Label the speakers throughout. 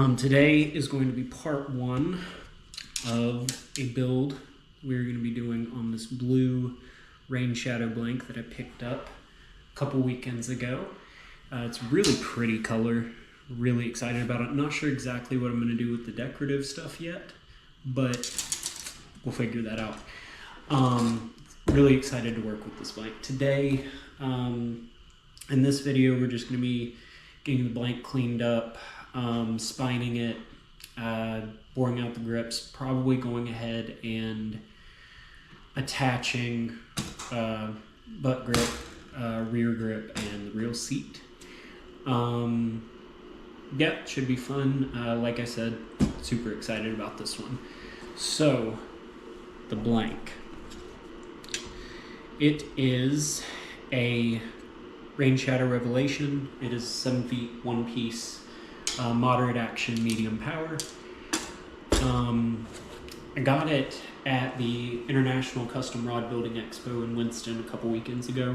Speaker 1: Today is going to be part one of a build we're going to be doing on this blue Rainshadow blank that I picked up a couple weekends ago. It's a really pretty color, really excited about it. Not sure exactly what I'm going to do with the decorative stuff yet, but we'll figure that out. Really excited to work with this blank. Today, in this video, we're just going to be getting the blank cleaned up, spining it, boring out the grips, probably going ahead and attaching butt grip, rear grip, and the rear seat. Yeah, should be fun. Like I said, super excited about this one. So, the blank. It is a Rainshadow Revelation. It is 7 feet, one piece, moderate action, medium power. I got it at the International Custom Rod Building Expo in Winston a couple weekends ago,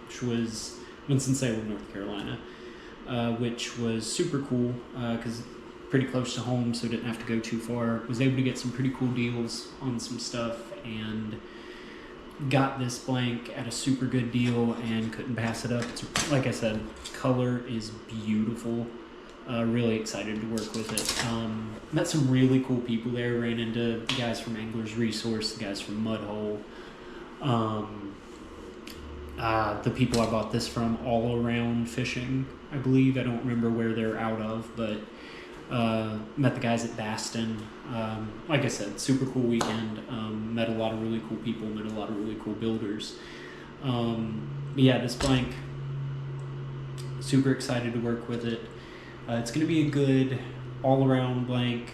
Speaker 1: which was Winston-Salem, North Carolina, which was super cool because pretty close to home, so didn't have to go too far. Was able to get some pretty cool deals on some stuff and got this blank at a super good deal and couldn't pass it up. It's, like I said, color is beautiful. Really excited to work with it. Met some really cool people there. Ran into the guys from Angler's Resource, the guys from Mudhole, the people I bought this from, All Around Fishing, I believe. I don't remember where they're out of, but met the guys at Baston. Like I said, super cool weekend. Met a lot of really cool people, met a lot of really cool builders. But yeah, this blank, super excited to work with it. It's going to be a good all-around blank.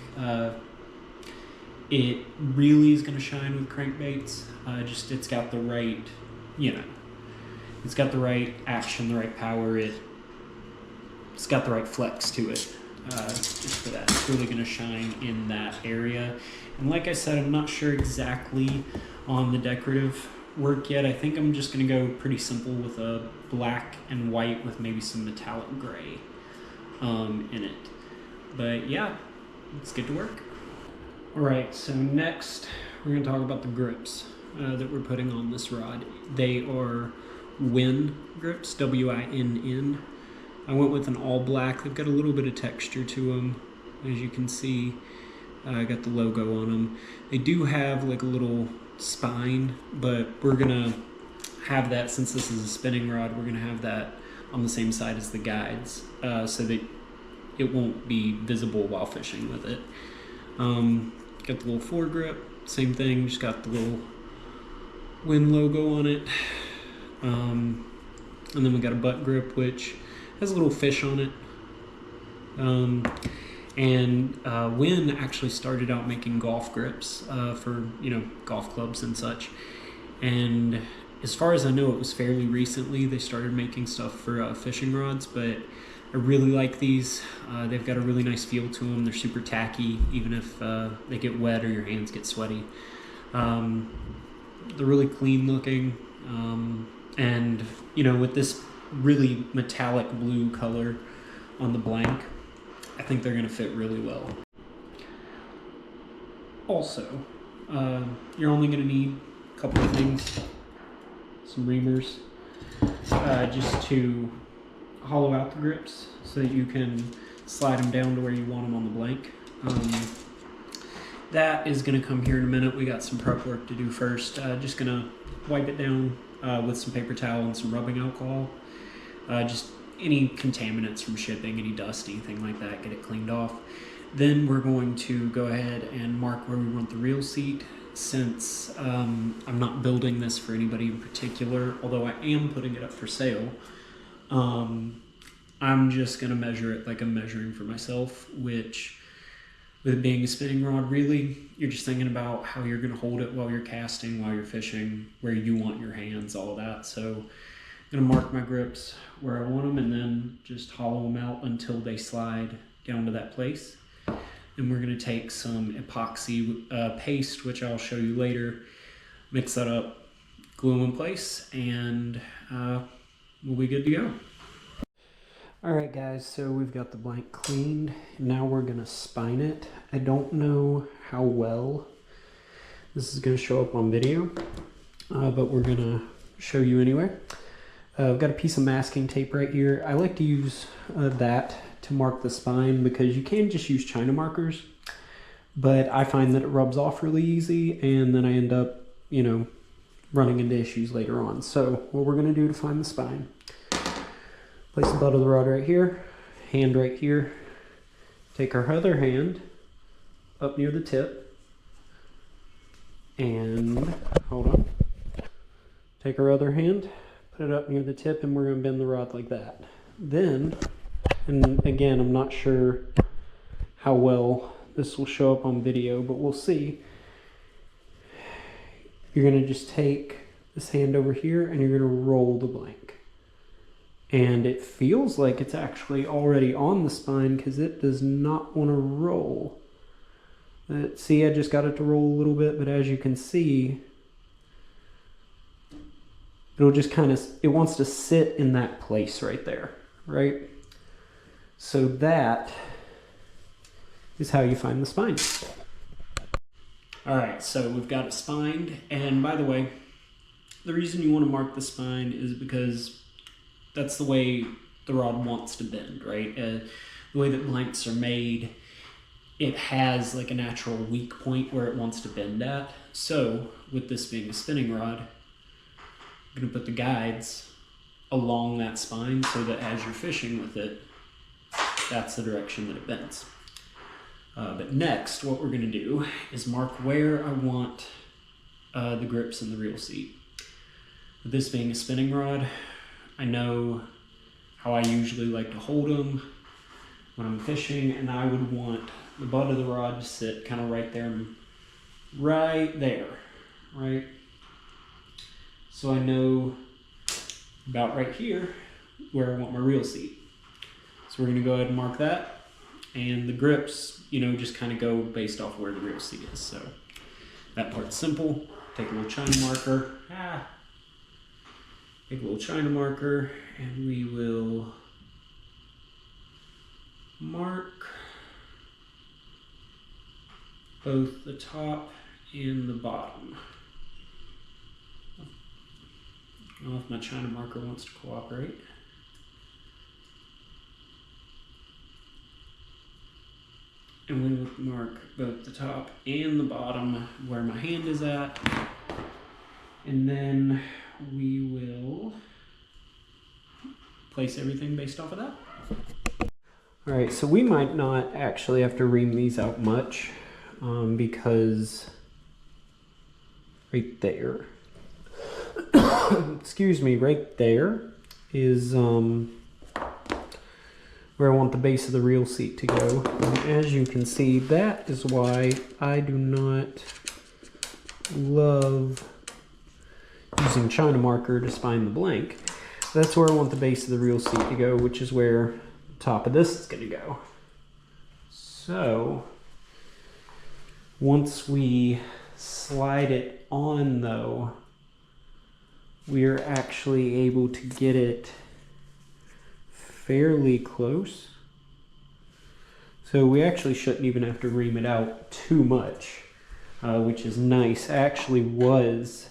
Speaker 1: It really is going to shine with crankbaits. It's got the right, it's got the right action, the right power. It's got the right flex to it. Just for that, it's really going to shine in that area. And like I said, I'm not sure exactly on the decorative work yet. I think I'm just going to go pretty simple with a black and white with maybe some metallic gray in it. But yeah, let's get to work. Alright, so next we're going to talk about the grips that we're putting on this rod. They are Winn grips, W-I-N-N. I went with an all black. They've got a little bit of texture to them, as you can see. I got the logo on them. They do have like a little spine, but we're gonna have that, since this is a spinning rod, we're gonna have that on the same side as the guides, so that it won't be visible while fishing with it. Got the little foregrip, same thing, just got the little Winn logo on it. And then we got a butt grip, which has a little fish on it. Winn actually started out making golf grips for golf clubs and such. And as far as I know, it was fairly recently they started making stuff for fishing rods, but I really like these. They've got a really nice feel to them. They're super tacky, even if they get wet or your hands get sweaty. They're really clean looking. And with this really metallic blue color on the blank, I think they're going to fit really well. Also, you're only going to need a couple of things. Some reamers, just to hollow out the grips so that you can slide them down to where you want them on the blank. That is going to come here in a minute. We got some prep work to do first. Just going to wipe it down with some paper towel and some rubbing alcohol. Just any contaminants from shipping, any dust, anything like that, get it cleaned off. Then we're going to go ahead and mark where we want the reel seat. Since I'm not building this for anybody in particular, although I am putting it up for sale, I'm just going to measure it like I'm measuring for myself, which, with it being a spinning rod, really, you're just thinking about how you're going to hold it while you're casting, while you're fishing, where you want your hands, all of that. So I'm going to mark my grips where I want them and then just hollow them out until they slide down to that place. And we're going to take some epoxy paste, which I'll show you later, mix that up, glue them in place, and we'll be good to go. Alright guys, so we've got the blank cleaned. Now we're going to spine it. I don't know how well this is going to show up on video, but we're going to show you anyway. I've got a piece of masking tape right here. I like to use that to mark the spine because you can just use China markers, but I find that it rubs off really easy and then I end up, you know, running into issues later on. So what we're going to do to find the spine: place the butt of the rod right here, hand right here. Take our other hand up near the tip and, hold on, take our other hand, put it up near the tip, and we're going to bend the rod like that. Then, and again, I'm not sure how well this will show up on video, but we'll see. You're going to just take this hand over here and you're going to roll the blank. And it feels like it's actually already on the spine because it does not want to roll. See, I just got it to roll a little bit, but as you can see, it'll just kind of, it wants to sit in that place right there, right? So that is how you find the spine. All right, so we've got it spined. And by the way, the reason you want to mark the spine is because that's the way the rod wants to bend, right? The way that blanks are made, it has like a natural weak point where it wants to bend at. So with this being a spinning rod, I'm going to put the guides along that spine so that as you're fishing with it, that's the direction that it bends. But next, what we're going to do is mark where I want the grips in the reel seat. With this being a spinning rod, I know how I usually like to hold them when I'm fishing, and I would want the butt of the rod to sit kind of right there, right? So I know about right here where I want my reel seat. So we're going to go ahead and mark that. And the grips, you know, just kind of go based off where the reel seat is. So that part's simple. Take a little China marker. Take a little China marker, and we will mark both the top and the bottom. I don't know if my China marker wants to cooperate. And we will mark both the top and the bottom where my hand is at. And then we will place everything based off of that. All right, so we might not actually have to ream these out much because right there, excuse me, right there is where I want the base of the reel seat to go. And as you can see, that is why I do not love using China marker to spine the blank. That's where I want the base of the reel seat to go, which is where the top of this is going to go. So once we slide it on though, we're actually able to get it fairly close. So we actually shouldn't even have to ream it out too much, which is nice. I actually was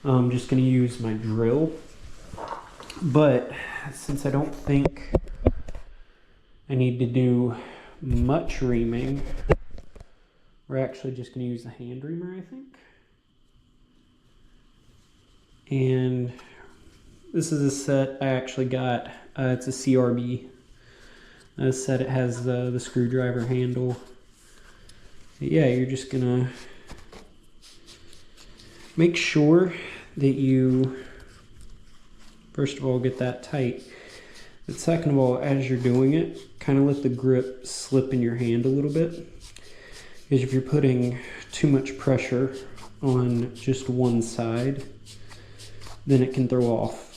Speaker 1: just going to use my drill, but since I don't think I need to do much reaming, we're actually just going to use the hand reamer, I think. And this is a set I actually got. It's a CRB set. It has the screwdriver handle. But yeah, you're just gonna make sure that you, first of all, get that tight. But second of all, as you're doing it, kind of let the grip slip in your hand a little bit. Because if you're putting too much pressure on just one side, then it can throw off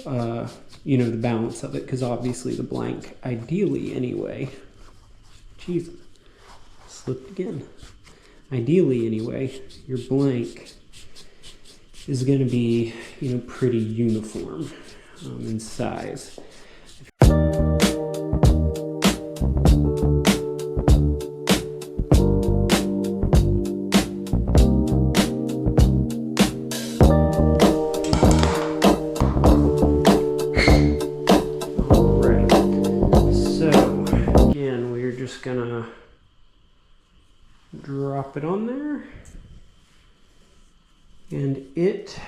Speaker 1: you know, the balance of it, because obviously the blank, ideally anyway, jeez, slipped again. Ideally anyway, your blank is going to be, you know, pretty uniform in size. gonna drop it on there. And it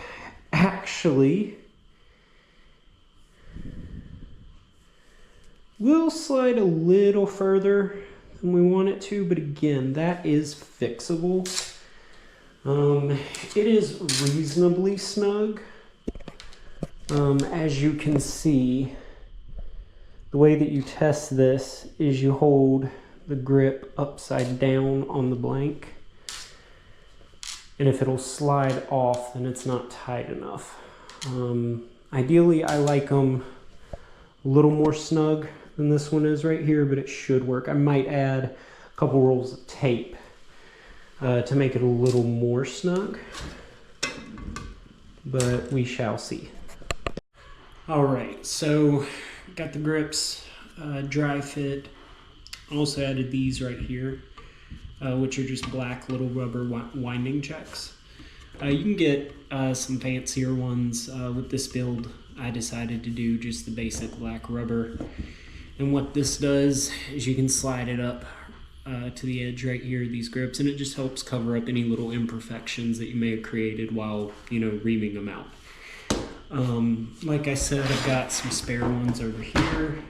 Speaker 1: actually will slide a little further than we want it to, but again, that is fixable. It is reasonably snug. As you can see, the way that you test this is you hold the grip upside down on the blank. And if it'll slide off, then it's not tight enough. Ideally, I like them a little more snug than this one is right here, but it should work. I might add a couple rolls of tape to make it a little more snug, but we shall see. All right, so got the grips dry fit. Also added these right here, which are just black little rubber winding checks. You can get some fancier ones. With this build, I decided to do just the basic black rubber. And what this does is you can slide it up to the edge right here, these grips, and it just helps cover up any little imperfections that you may have created while, reaming them out. Like I said, I've got some spare ones over here.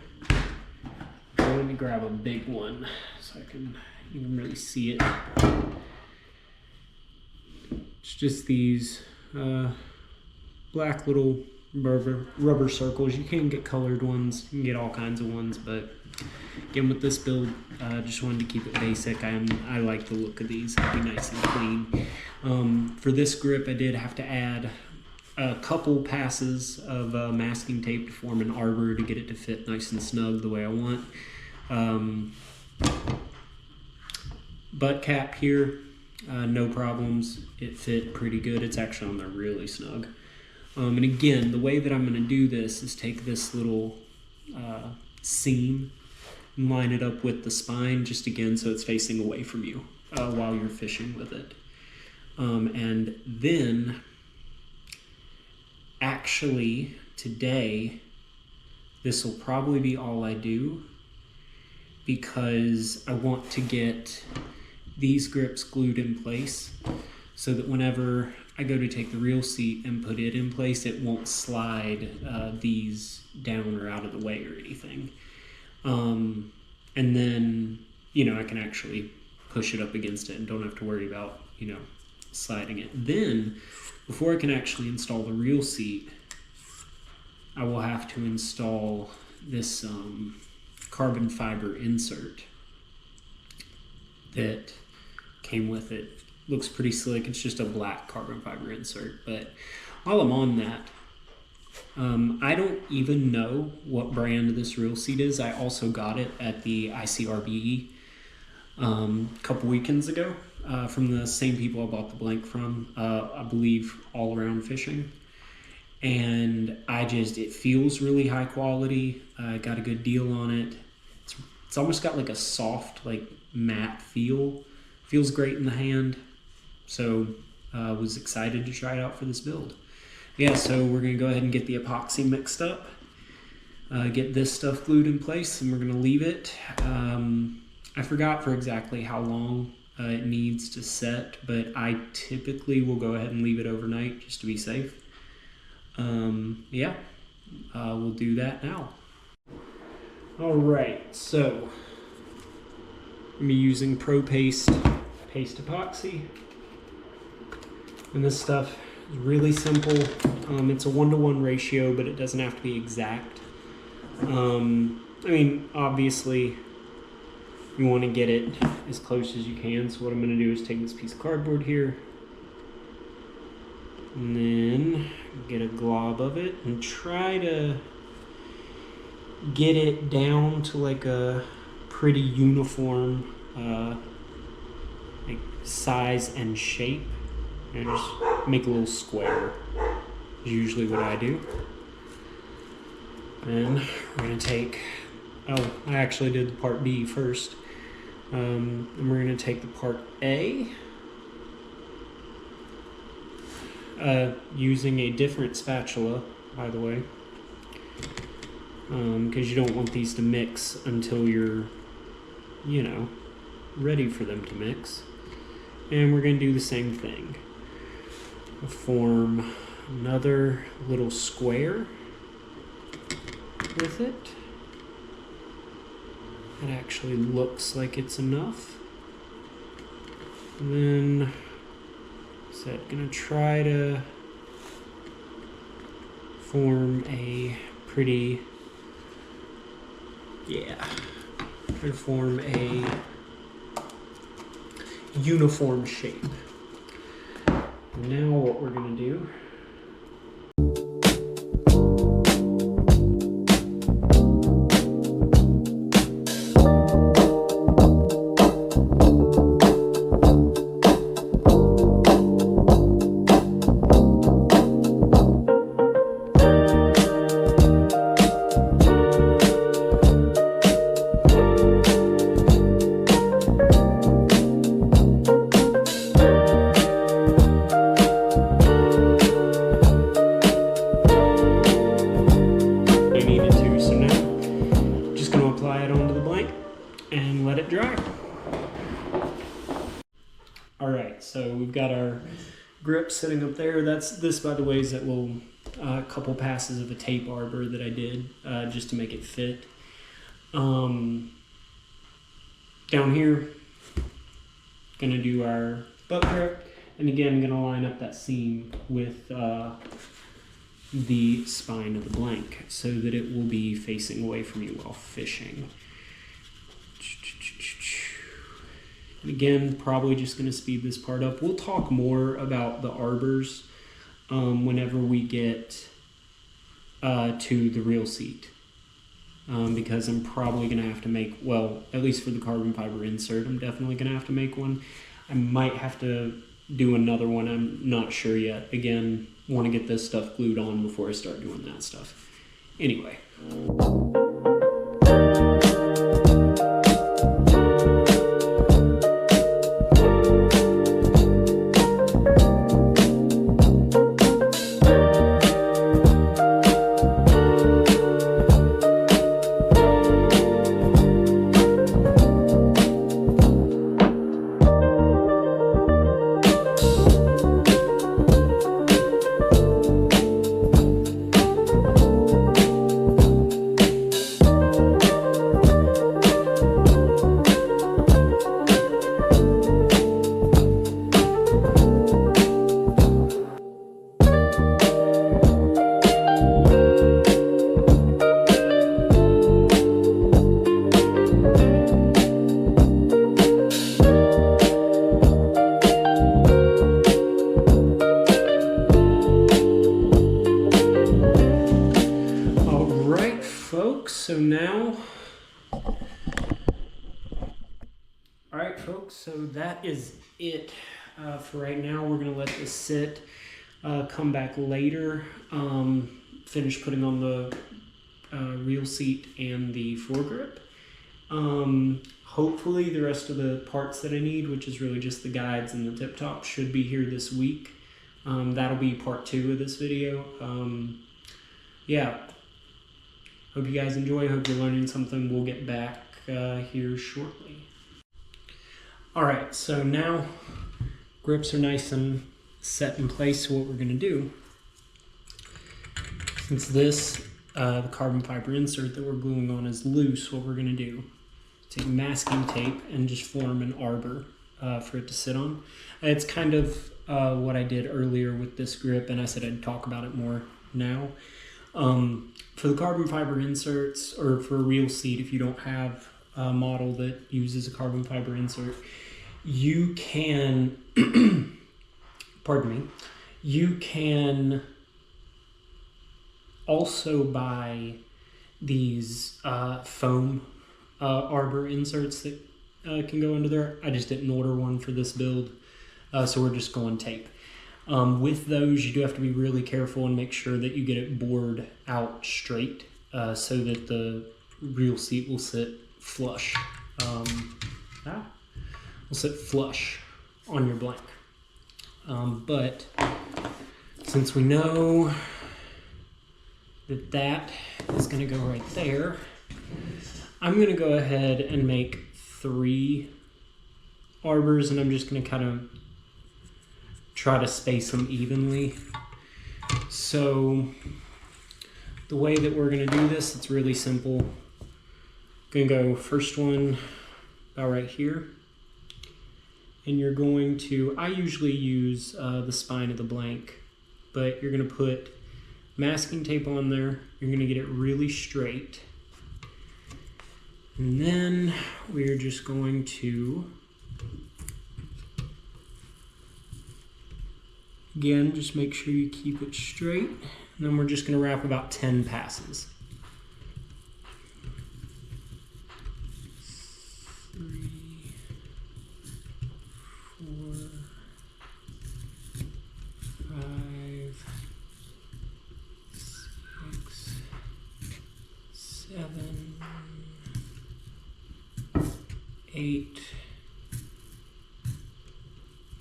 Speaker 1: Let me grab a big one so you can really see it. It's just these black little rubber circles. You can get colored ones, you can get all kinds of ones, but again, with this build, just wanted to keep it basic. I like the look of these. It'll be nice and clean. For this grip, I did have to add a couple passes of masking tape to form an arbor to get it to fit nice and snug the way I want. Butt cap here, no problems. It fit pretty good. It's actually on there really snug. And again, the way that I'm going to do this is take this little seam and line it up with the spine, just again so it's facing away from you while you're fishing with it. And then actually today this will probably be all I do, because I want to get these grips glued in place so that whenever I go to take the reel seat and put it in place, it won't slide these down or out of the way or anything. And then, I can actually push it up against it and don't have to worry about, sliding it. Then, before I can actually install the reel seat, I will have to install this carbon fiber insert that came with it. Looks pretty slick. It's just a black carbon fiber insert. But while I'm on that, I don't even know what brand this reel seat is. I also got it at the ICRBE a couple weekends ago from the same people I bought the blank from, I believe All Around Fishing. And it feels really high quality. I got a good deal on it. It's almost got like a soft, like matte feel. Feels great in the hand. So I was excited to try it out for this build. Yeah, so we're gonna go ahead and get the epoxy mixed up, get this stuff glued in place, and we're gonna leave it. I forgot for exactly how long it needs to set, but I typically will go ahead and leave it overnight just to be safe. Yeah, we'll do that now. All right, so I'm gonna be using Pro Paste epoxy, and this stuff is really simple. It's a 1-to-1 ratio, but it doesn't have to be exact. Obviously you want to get it as close as you can, so what I'm going to do is take this piece of cardboard here and then get a glob of it and try to get it down to like a pretty uniform like size and shape, and just make a little square is usually what I do. And we're going to take, I actually did the part B first, and we're going to take the part A using a different spatula, by the way, because you don't want these to mix until you're you know, ready for them to mix. And we're going to do the same thing. We'll form another little square with it. It actually looks like it's enough. And then, so I'm going to try to form a pretty, try to form a uniform shape. Now what we're going to do, and let it dry. All right, so we've got our grip sitting up there. This, by the way, is that little couple passes of a tape arbor that I did just to make it fit. Down here, gonna do our butt grip, and again, gonna line up that seam with the spine of the blank so that it will be facing away from you while fishing. And again, probably just going to speed this part up. We'll talk more about the arbors whenever we get to the reel seat, because I'm probably going to have to make, well, at least for the carbon fiber insert, I'm definitely going to have to make one. I might have to do another one. I'm not sure yet. Again, want to get this stuff glued on before I start doing that stuff. Anyway. So now, alright folks, so that is it for right now. We're going to let this sit, come back later, finish putting on the reel seat and the foregrip. Hopefully the rest of the parts that I need, which is really just the guides and the tip top, should be here this week. That'll be part 2 of this video. Yeah. Hope you guys enjoy. Hope you're learning something. We'll get back here shortly. All right, so now grips are nice and set in place. So what we're going to do, since this, the carbon fiber insert that we're gluing on is loose, what we're going to do, take masking tape and just form an arbor for it to sit on. It's kind of what I did earlier with this grip, and I said I'd talk about it more now. For the carbon fiber inserts, or for a reel seat, if you don't have a model that uses a carbon fiber insert, you can, pardon me, you can also buy these foam arbor inserts that can go under there. I just didn't order one for this build, so we're just going tape. With those, you do have to be really careful and make sure that you get it bored out straight so that the reel seat will sit flush. Will sit flush on your blank. But since we know that that is going to go right there, I'm going to go ahead and make 3 arbors, and I'm just going to kind of try to space them evenly. So the way that we're going to do this, it's really simple. Going to go first one about right here, and you're going to, I usually use the spine of the blank, but you're going to put masking tape on there. You're going to get it really straight, and then we're just going to, again, just make sure you keep it straight, and then we're just going to wrap about 10 passes. 3, 4, 5, 6, 7, 8,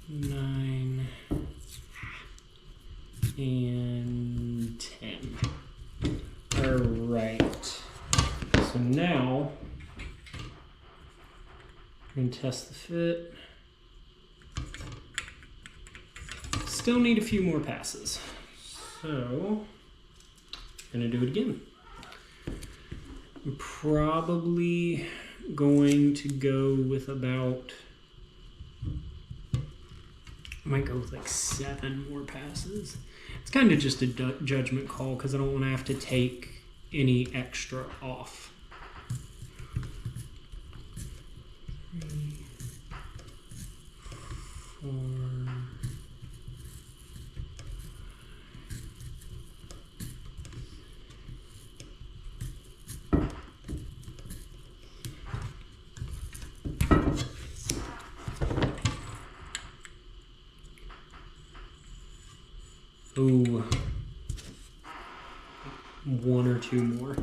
Speaker 1: 9, and 10. All right. So now I'm going to test the fit. Still need a few more passes. So I'm going to do it again. I'm probably going to go with about, I might go with like 7 more passes. It's kind of just a judgment call because I don't want to have to take any extra off. 3, 4. Ooh, 1 or 2 more.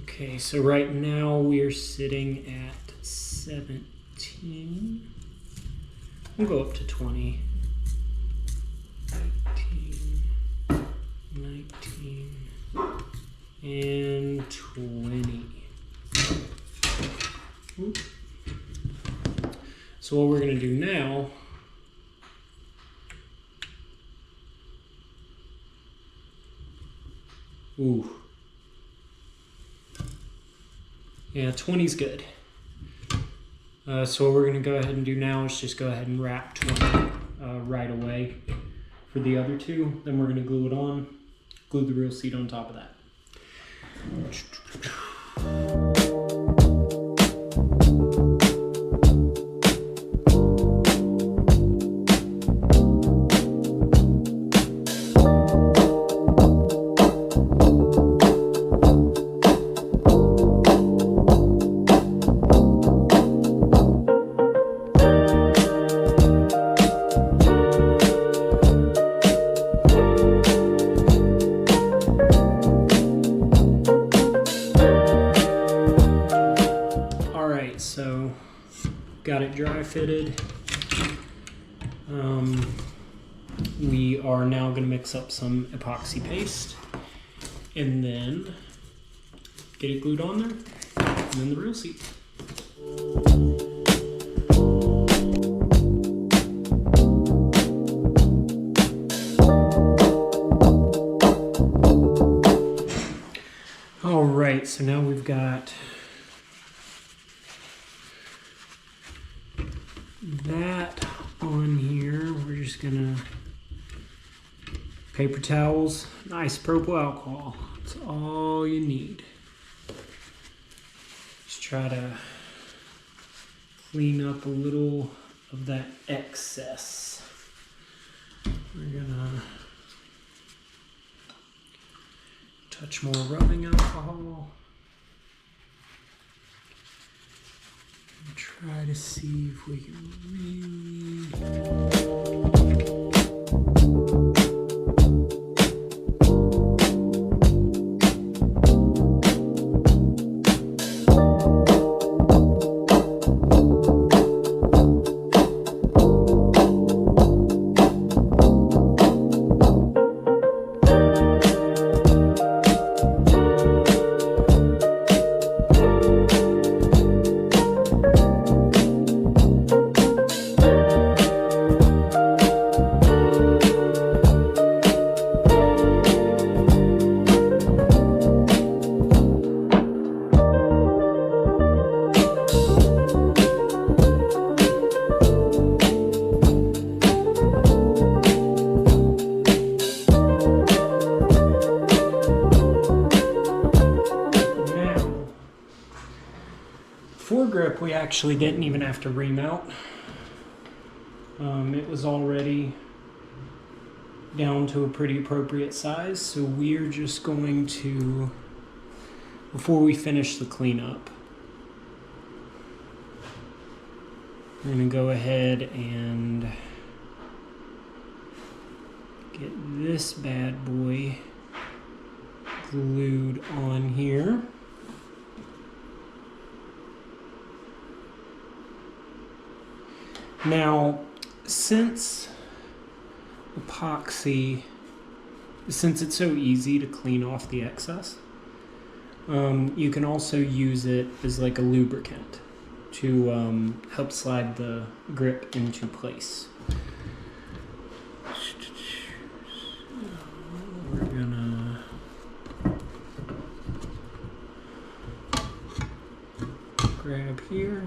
Speaker 1: Okay, so right now we're sitting at 17. We'll go up to 20. 19, and 20. Oop. So what we're going to do now, ooh. Yeah, 20's good. So what we're going to go ahead and do now is just go ahead and wrap 20 right away for the other 2. Then we're going to glue it on, glue the real seat on top of that. So got it dry fitted. We are now going to mix up some epoxy paste and then get it glued on there, and then the real seat. All right, so now we've got that on here. We're just gonna, paper towels, nice purple alcohol. That's all you need. Just try to clean up a little of that excess. We're gonna touch more rubbing alcohol. Try to see if we can really... actually didn't even have to remount. It was already down to a pretty appropriate size, so we're just going to, before we finish the cleanup, we're going to go ahead and get this bad boy glued on here. Now, since epoxy, since it's so easy to clean off the excess, you can also use it as like a lubricant to help slide the grip into place. We're gonna grab here.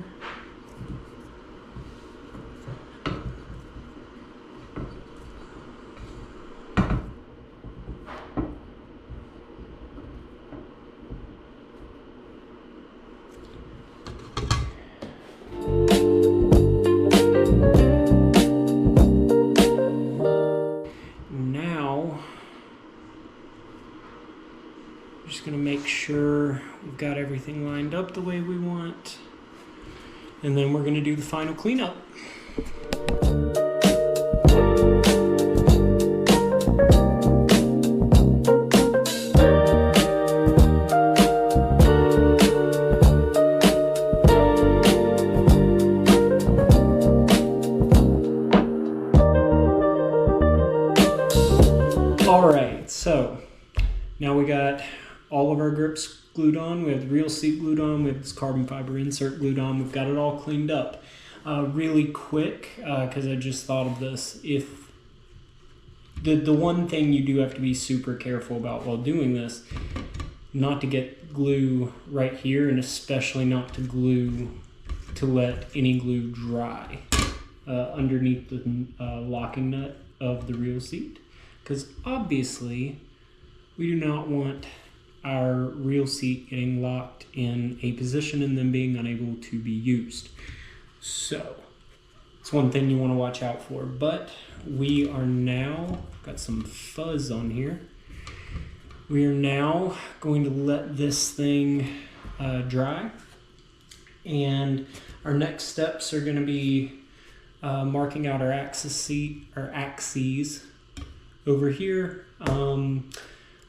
Speaker 1: Going to make sure we've got everything lined up the way we want, and then we're going to do the final cleanup. All right, so now we got all of our grips glued on. We have the real seat glued on. We have this carbon fiber insert glued on. We've got it all cleaned up. Really quick, because I just thought of this. If the one thing you do have to be super careful about while doing this, not to get glue right here, and especially not to let any glue dry underneath the locking nut of the real seat, because obviously we do not want our real seat getting locked in a position and then being unable to be used. So it's one thing you want to watch out for. But we are now, got some fuzz on here. We are now going to let this thing dry. And our next steps are going to be marking out our axes over here,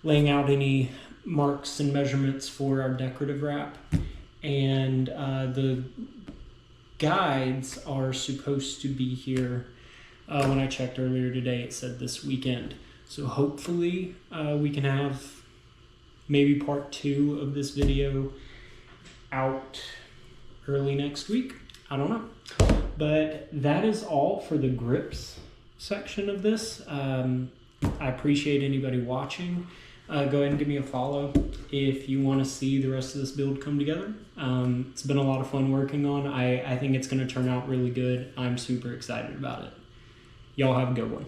Speaker 1: laying out any marks and measurements for our decorative wrap, and the guides are supposed to be here. When I checked earlier today, it said this weekend, so hopefully we can have maybe part 2 of this video out early next week. I don't know, but that is all for the grips section of this. I appreciate anybody watching. Go ahead and give me a follow if you want to see the rest of this build come together. It's been a lot of fun working on. I think it's going to turn out really good. I'm super excited about it. Y'all have a good one.